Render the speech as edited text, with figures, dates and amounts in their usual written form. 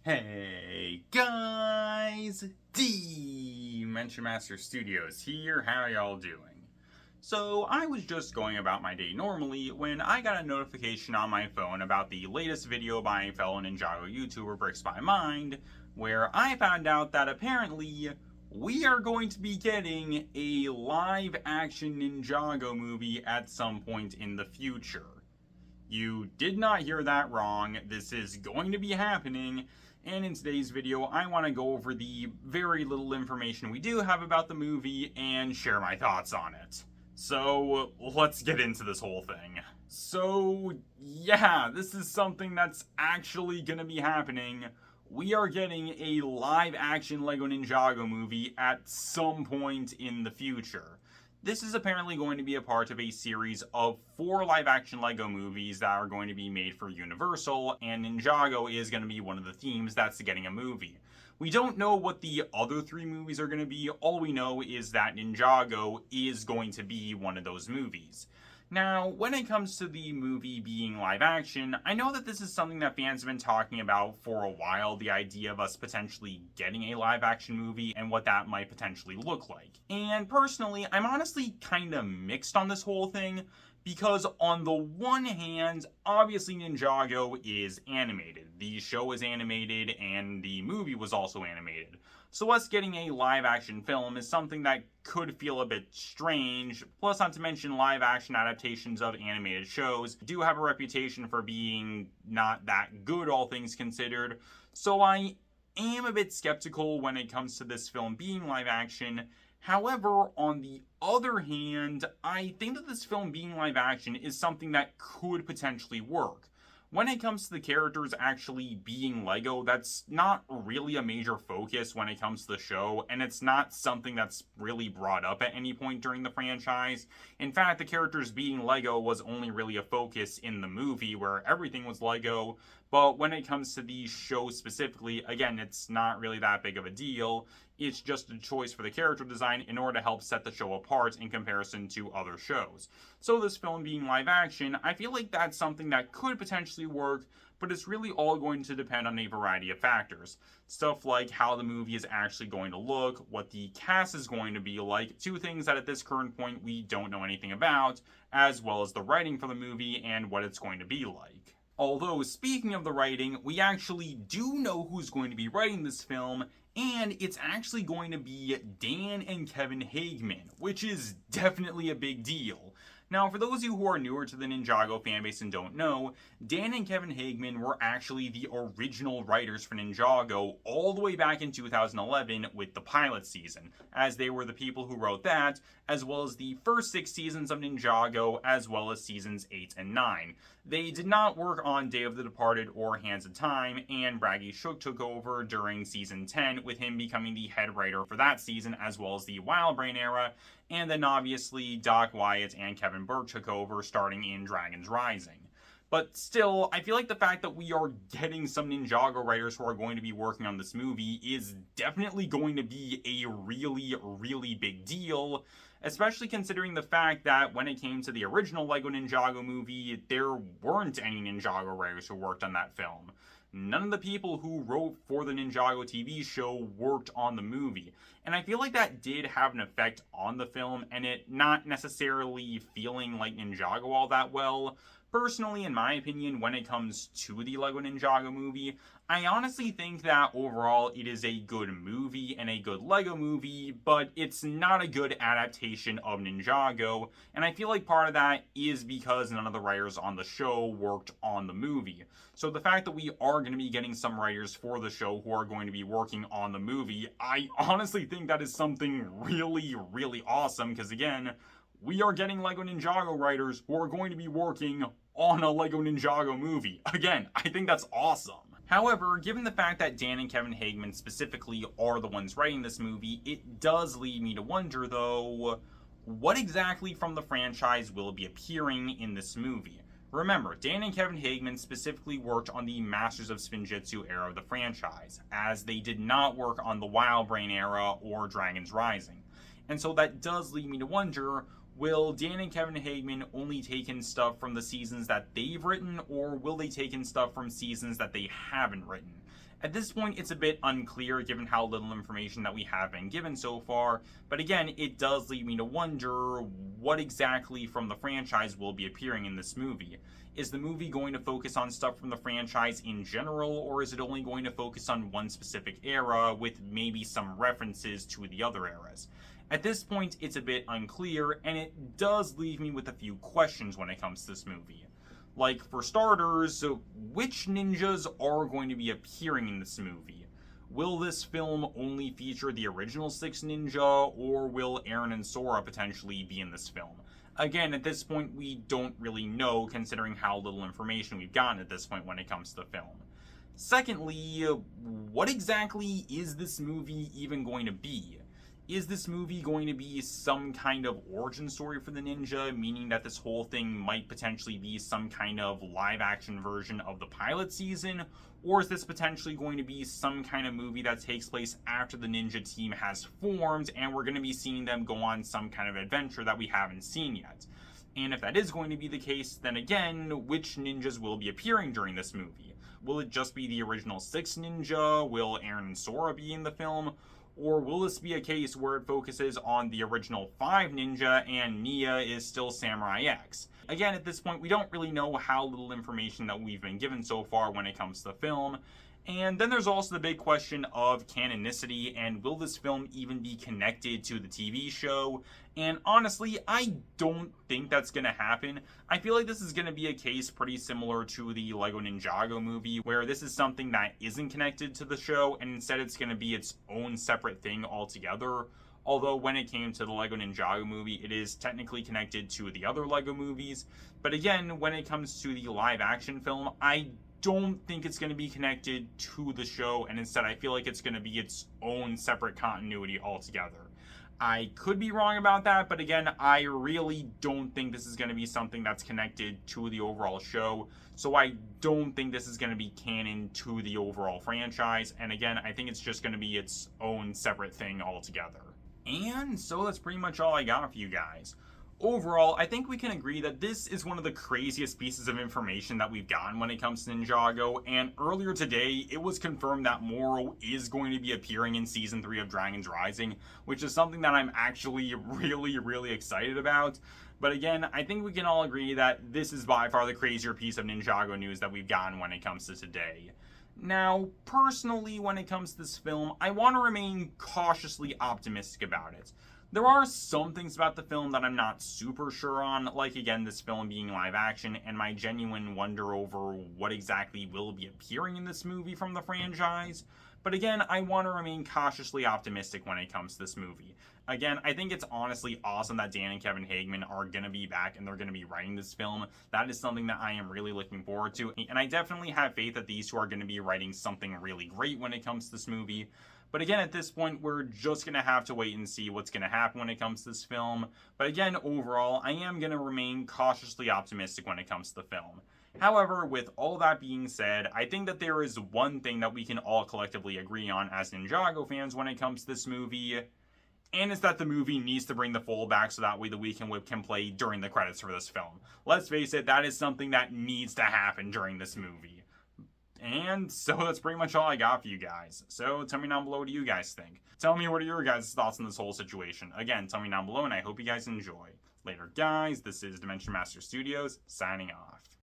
Hey guys, Dimension Master Studios here. How y'all doing? So I was just going about my day normally when I got a notification on my phone about the latest video by a fellow Ninjago YouTuber Bricks by Mind, where I found out that apparently we are going to be getting a live action Ninjago movie at some point in the future. You did not hear that wrong. This is going to be happening. And in today's video, I want to go over the very little information we do have about the movie and share my thoughts on it. So, let's get into this whole thing. So, yeah, this is something that's actually going to be happening. We are getting a live action LEGO Ninjago movie at some point in the future. This is apparently going to be a part of a series of 4 live-action LEGO movies that are going to be made for Universal, and Ninjago is going to be one of the themes that's getting a movie. We don't know what the other 3 movies are going to be. All we know is that Ninjago is going to be one of those movies. Now, when it comes to the movie being live action, I know that this is something that fans have been talking about for a while, the idea of us potentially getting a live action movie and what that might potentially look like. And personally, I'm honestly kind of mixed on this whole thing, because on the one hand, obviously Ninjago is animated. The show is animated and the movie was also animated. So us getting a live action film is something that could feel a bit strange. Plus, not to mention, live action adaptations of animated shows do have a reputation for being not that good, all things considered. So I am a bit skeptical when it comes to this film being live action. However, on the other hand, I think that this film being live action is something that could potentially work. When it comes to the characters actually being LEGO, that's not really a major focus when it comes to the show, and it's not something that's really brought up at any point during the franchise. In fact, the characters being LEGO was only really a focus in the movie, where everything was LEGO, but when it comes to the show specifically, again, it's not really that big of a deal. It's just a choice for the character design in order to help set the show apart in comparison to other shows. So this film being live action, I feel like that's something that could potentially work, but it's really all going to depend on a variety of factors. Stuff like how the movie is actually going to look, what the cast is going to be like, 2 things that at this current point we don't know anything about, as well as the writing for the movie and what it's going to be like. Although, speaking of the writing, we actually do know who's going to be writing this film, and it's actually going to be Dan and Kevin Hageman, which is definitely a big deal. Now, for those of you who are newer to the Ninjago fanbase and don't know, Dan and Kevin Hageman were actually the original writers for Ninjago all the way back in 2011 with the pilot season, as they were the people who wrote that, as well as the first 6 seasons of Ninjago, as well as seasons 8 and 9. They did not work on Day of the Departed or Hands of Time, and Braggy Shook took over during season 10, with him becoming the head writer for that season, as well as the Wild Brain era, and then obviously Doc Wyatt and Kevin Burke took over starting in Dragon's Rising. But still, I feel like the fact that we are getting some Ninjago writers who are going to be working on this movie is definitely going to be a really, really big deal, especially considering the fact that when it came to the original LEGO Ninjago movie, there weren't any Ninjago writers who worked on that film. None of the people who wrote for the Ninjago TV show worked on the movie. And I feel like that did have an effect on the film, and it not necessarily feeling like Ninjago all that well. Personally, in my opinion, when it comes to the LEGO Ninjago movie, I honestly think that overall it is a good movie and a good LEGO movie, but it's not a good adaptation of Ninjago, and I feel like part of that is because none of the writers on the show worked on the movie. So the fact that we are going to be getting some writers for the show who are going to be working on the movie, I honestly think that is something really, really awesome, because again, we are getting LEGO Ninjago writers who are going to be working on a LEGO Ninjago movie. Again, I think that's awesome. However, given the fact that Dan and Kevin Hageman specifically are the ones writing this movie, it does lead me to wonder, though, what exactly from the franchise will be appearing in this movie? Remember, Dan and Kevin Hageman specifically worked on the Masters of Spinjitzu era of the franchise, as they did not work on the Wild Brain era or Dragon's Rising. And so that does lead me to wonder, will Dan and Kevin Hageman only take in stuff from the seasons that they've written, or will they take in stuff from seasons that they haven't written? At this point, it's a bit unclear given how little information that we have been given so far, but again, it does lead me to wonder what exactly from the franchise will be appearing in this movie. Is the movie going to focus on stuff from the franchise in general, or is it only going to focus on one specific era with maybe some references to the other eras? At this point, it's a bit unclear, and it does leave me with a few questions when it comes to this movie. Like, for starters, which ninjas are going to be appearing in this movie? Will this film only feature the original 6 ninja, or will Eren and Sora potentially be in this film? Again, at this point, we don't really know, considering how little information we've gotten at this point when it comes to the film. Secondly, what exactly is this movie even going to be? Is this movie going to be some kind of origin story for the ninja, meaning that this whole thing might potentially be some kind of live action version of the pilot season? Or is this potentially going to be some kind of movie that takes place after the ninja team has formed and we're going to be seeing them go on some kind of adventure that we haven't seen yet? And if that is going to be the case, then again, which ninjas will be appearing during this movie? Will it just be the original 6 ninja? Will Eren and Sora be in the film? Or will this be a case where it focuses on the original 5 ninja and Nia is still Samurai X? Again, at this point, we don't really know how little information that we've been given so far when it comes to the film. And then there's also the big question of canonicity, and will this film even be connected to the TV show? And honestly, I don't think that's going to happen. I feel like this is going to be a case pretty similar to the Lego Ninjago movie, where this is something that isn't connected to the show, and instead it's going to be its own separate thing altogether. Although when it came to the Lego Ninjago movie, it is technically connected to the other Lego movies. But again, when it comes to the live action film, I don't think it's going to be connected to the show, and instead I feel like it's going to be its own separate continuity altogether. I could be wrong about that, but again, I really don't think this is going to be something that's connected to the overall show, so I don't think this is going to be canon to the overall franchise, and again, I think it's just going to be its own separate thing altogether. And so that's pretty much all I got for you guys. Overall, I think we can agree that this is one of the craziest pieces of information that we've gotten when it comes to Ninjago, and earlier today, it was confirmed that Moro is going to be appearing in Season 3 of Dragon's Rising, which is something that I'm actually really excited about. But again, I think we can all agree that this is by far the crazier piece of Ninjago news that we've gotten when it comes to today. Now, personally, when it comes to this film, I want to remain cautiously optimistic about it. There are some things about the film that I'm not super sure on, like again this film being live action and my genuine wonder over what exactly will be appearing in this movie from the franchise. But again, I want to remain cautiously optimistic when it comes to this movie. Again, I think it's honestly awesome that Dan and Kevin Hageman are going to be back and they're going to be writing this film. That is something that I am really looking forward to. And I definitely have faith that these two are going to be writing something really great when it comes to this movie. But again, at this point, we're just going to have to wait and see what's going to happen when it comes to this film. But again, overall, I am going to remain cautiously optimistic when it comes to the film. However, with all that being said, I think that there is one thing that we can all collectively agree on as Ninjago fans when it comes to this movie, and it's that the movie needs to bring the fold back so that way the Weekend Whip can play during the credits for this film. Let's face it, that is something that needs to happen during this movie. And so that's pretty much all I got for you guys. So tell me down below what do you guys think. Tell me what are your guys' thoughts on this whole situation. Again, tell me down below and I hope you guys enjoy. Later guys, this is Dimension Master Studios signing off.